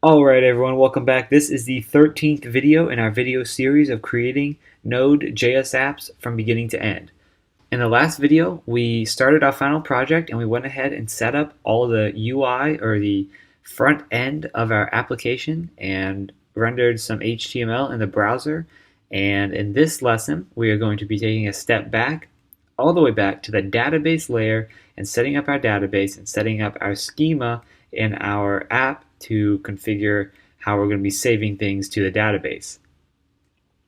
Alright everyone, welcome back. This is the 13th video in our video series of creating Node.js apps from beginning to end. In the last video, we started our final project and we went ahead and set up all the UI or the front end of our application and rendered some HTML in the browser. And in this lesson, we are going to be taking a step back, all the way back to the database layer and setting up our database and setting up our schema in our app to configure how we're going to be saving things to the database.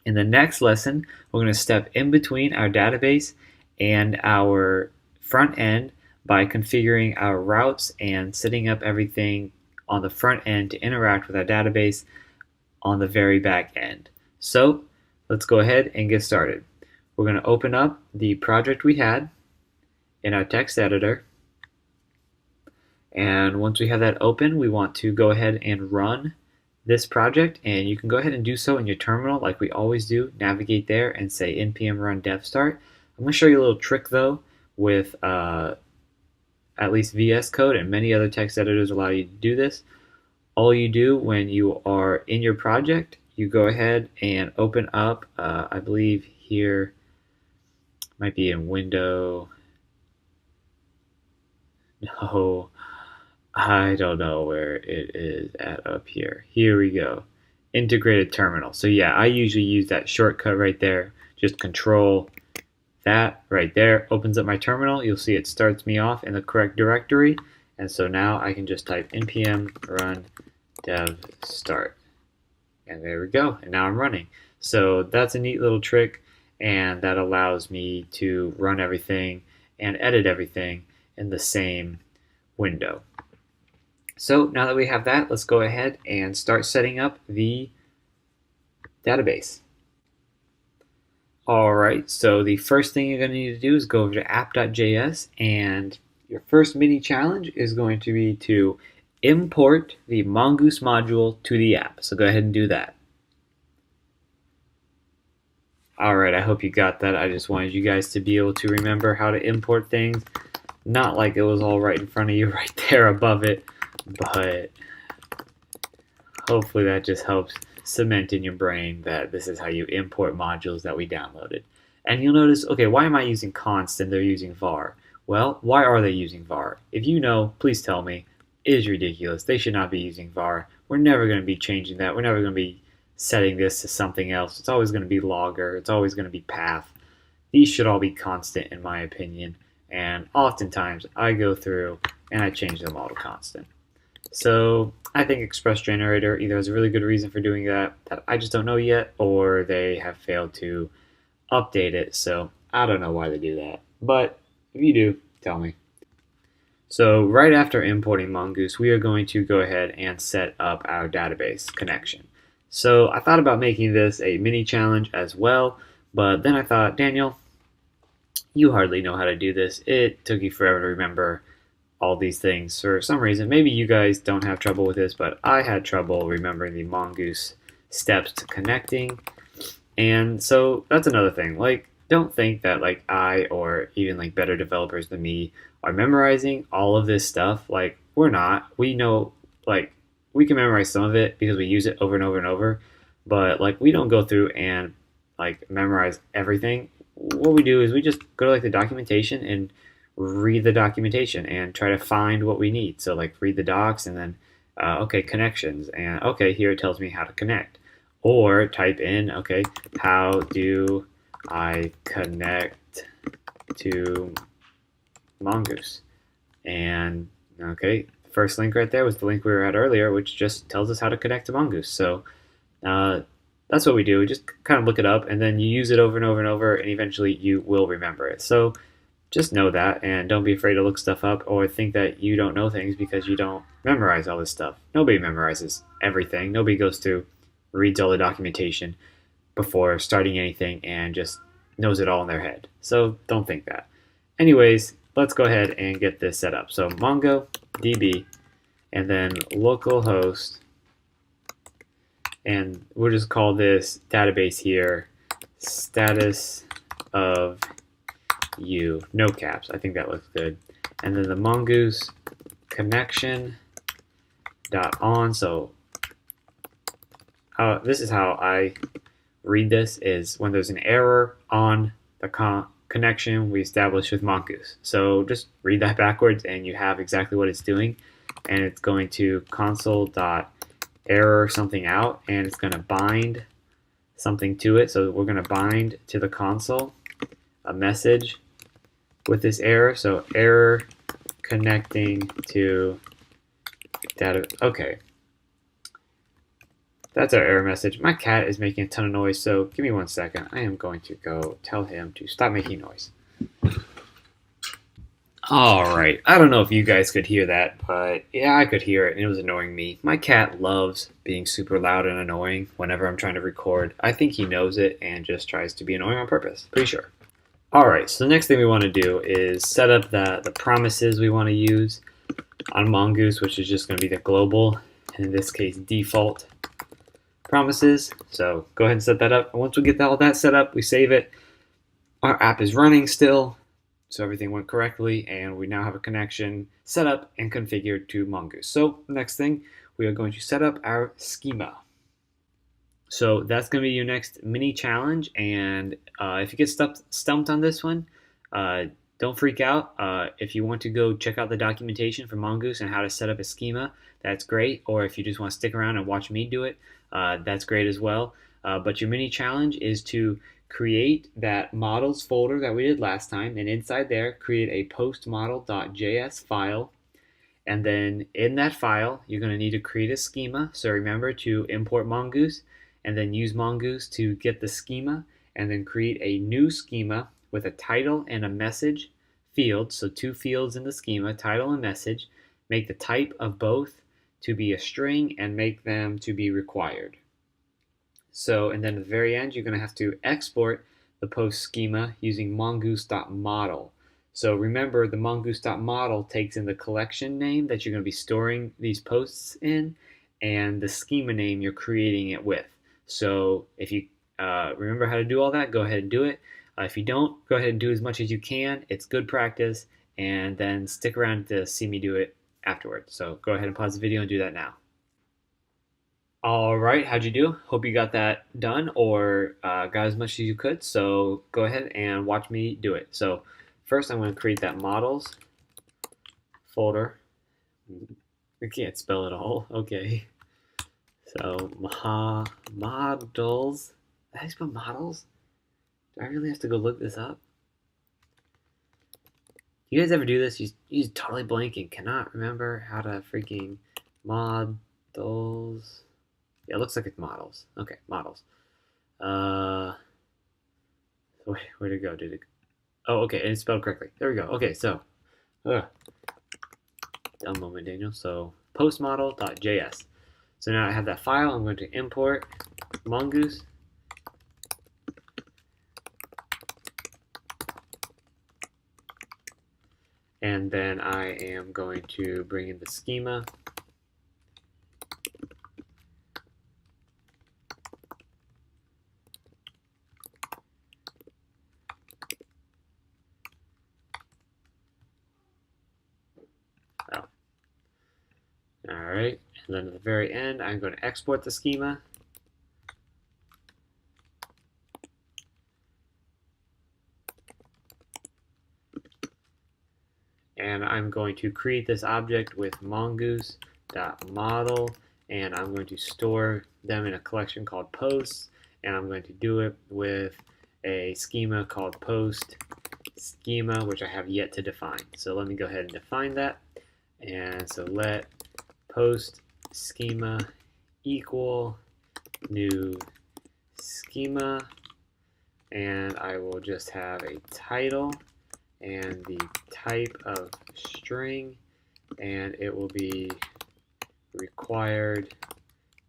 In the next lesson, we're going to step in between our database and our front end by configuring our routes and setting up everything on the front end to interact with our database on the very back end. So let's go ahead and get started. We're going to open up the project we had in our text editor. And once we have that open, we want to go ahead and run this project. And you can go ahead and do so in your terminal like we always do. Navigate there and say npm run dev start. I'm going to show you a little trick though with at least VS Code, and many other text editors allow you to do this. All you do when you are in your project, you go ahead and open up, I believe here, might be in window, no, I don't know where it is at up here. Here we go. Integrated terminal. So yeah, I usually use that shortcut right there. Just control that right there. Opens up my terminal. You'll see it starts me off in the correct directory. And so now I can just type npm run dev start. And there we go. And now I'm running. So that's a neat little trick. And that allows me to run everything and edit everything in the same window. So now that we have that, let's go ahead and start setting up the database. Alright, so the first thing you're going to need to do is go over to app.js, and your first mini challenge is going to be to import the Mongoose module to the app. So go ahead and do that. Alright, I hope you got that. I just wanted you guys to be able to remember how to import things. Not like it was all right in front of you right there above it, but hopefully that just helps cement in your brain that this is how you import modules that we downloaded. And you'll notice, okay, why am I using const and they're using var? Well, why are they using var? If you know, please tell me. It is ridiculous. They should not be using var. We're never going to be changing that. We're never going to be setting this to something else. It's always going to be logger. It's always going to be path. These should all be constant in my opinion. And oftentimes I go through and I change them all to constant. So I think Express Generator either has a really good reason for doing that I just don't know yet, or they have failed to update it. So I don't know why they do that. But if you do, tell me. So right after importing Mongoose, we are going to go ahead and set up our database connection. So I thought about making this a mini challenge as well, but then I thought, Daniel, you hardly know how to do this. It took you forever to remember all these things for some reason. Maybe you guys don't have trouble with this, but I had trouble remembering the Mongoose steps to connecting. And so that's another thing. Like, don't think that like I or even like better developers than me are memorizing all of this stuff. Like, we're not. We know, like, we can memorize some of it because we use it over and over and over, but like we don't go through and like memorize everything. What we do is we just go to like the documentation and read the documentation and try to find what we need. So like read the docs and then okay, connections, and okay, here it tells me how to connect, or type in, okay, how do I connect to Mongoose? And okay, first link right there was the link we were at earlier, which just tells us how to connect to Mongoose. So that's what we do. We just kind of look it up and then you use it over and over and over, and eventually you will remember it. So just know that, and don't be afraid to look stuff up or think that you don't know things because you don't memorize all this stuff. Nobody memorizes everything. Nobody goes through, reads all the documentation before starting anything and just knows it all in their head. So don't think that. Anyways, let's go ahead and get this set up. So MongoDB and then localhost, and we'll just call this database here status of you, no caps. I think that looks good. And then the Mongoose connection dot on. So this is how I read this is when there's an error on the connection we established with Mongoose. So just read that backwards and you have exactly what it's doing. And it's going to console.error something out, and it's going to bind something to it. So we're going to bind to the console a message with this error. So error connecting to data. Okay. That's our error message. My cat is making a ton of noise, so give me 1 second. I am going to go tell him to stop making noise. Alright, I don't know if you guys could hear that, but yeah, I could hear it, and it was annoying me. My cat loves being super loud and annoying whenever I'm trying to record. I think he knows it and just tries to be annoying on purpose. Pretty sure. Alright, so the next thing we want to do is set up the promises we want to use on Mongoose, which is just going to be the global, and in this case, default promises. So go ahead and set that up. And once we get all that set up, we save it. Our app is running still, so everything went correctly, and we now have a connection set up and configured to Mongoose. So next thing, we are going to set up our schema. So that's going to be your next mini challenge, and if you get stumped on this one, don't freak out. If you want to go check out the documentation for Mongoose and how to set up a schema, that's great. Or if you just want to stick around and watch me do it, that's great as well. But your mini challenge is to create that models folder that we did last time, and inside there, create a postmodel.js file. And then in that file, you're going to need to create a schema. So remember to import Mongoose, and then use Mongoose to get the schema, and then create a new schema with a title and a message field. So 2 fields in the schema, title and message. Make the type of both to be a string and make them to be required. So, and then at the very end, you're going to have to export the post schema using mongoose.model. So remember, the mongoose.model takes in the collection name that you're going to be storing these posts in and the schema name you're creating it with. So if you remember how to do all that, go ahead and do it. If you don't, go ahead and do as much as you can. It's good practice, and then stick around to see me do it afterwards. So go ahead and pause the video and do that now. Alright, how'd you do? Hope you got that done or got as much as you could. So go ahead and watch me do it. So first I'm going to create that models folder. I can't spell it all. Okay. So models. How do you spell models? Do I really have to go look this up? You guys ever do this? You totally blank and cannot remember how to freaking models. Yeah, it looks like it's models. Okay, models. Where'd it go? Did it? Oh, okay, and it's spelled correctly. There we go. Okay, so, dumb moment, Daniel. So postmodel.js. So now I have that file. I'm going to import Mongoose. And then I am going to bring in the schema. Oh. All right, and then at the very end, I'm going to export the schema. And I'm going to create this object with mongoose.model, and I'm going to store them in a collection called posts, and I'm going to do it with a schema called post schema, which I have yet to define. So let me go ahead and define that. And so let post schema equal new schema, and I will just have a title and the type of string, and it will be required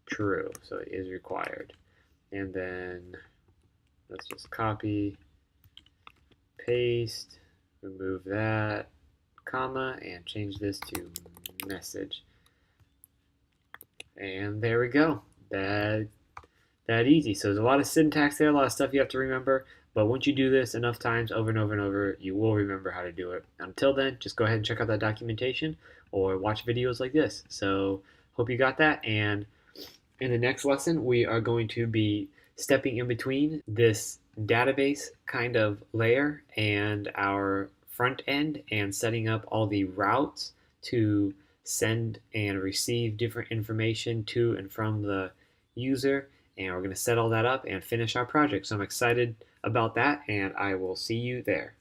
true. So it is required. And then let's just copy, paste, remove that comma, and change this to message. And there we go. That easy. So there's a lot of syntax there, a lot of stuff you have to remember. But once you do this enough times over and over and over, you will remember how to do it. Until then, just go ahead and check out that documentation or watch videos like this. So hope you got that, and In the next lesson, we are going to be stepping in between this database kind of layer and our front end and setting up all the routes to send and receive different information to and from the user. And we're going to set all that up and finish our project. So I'm excited about that, and I will see you there.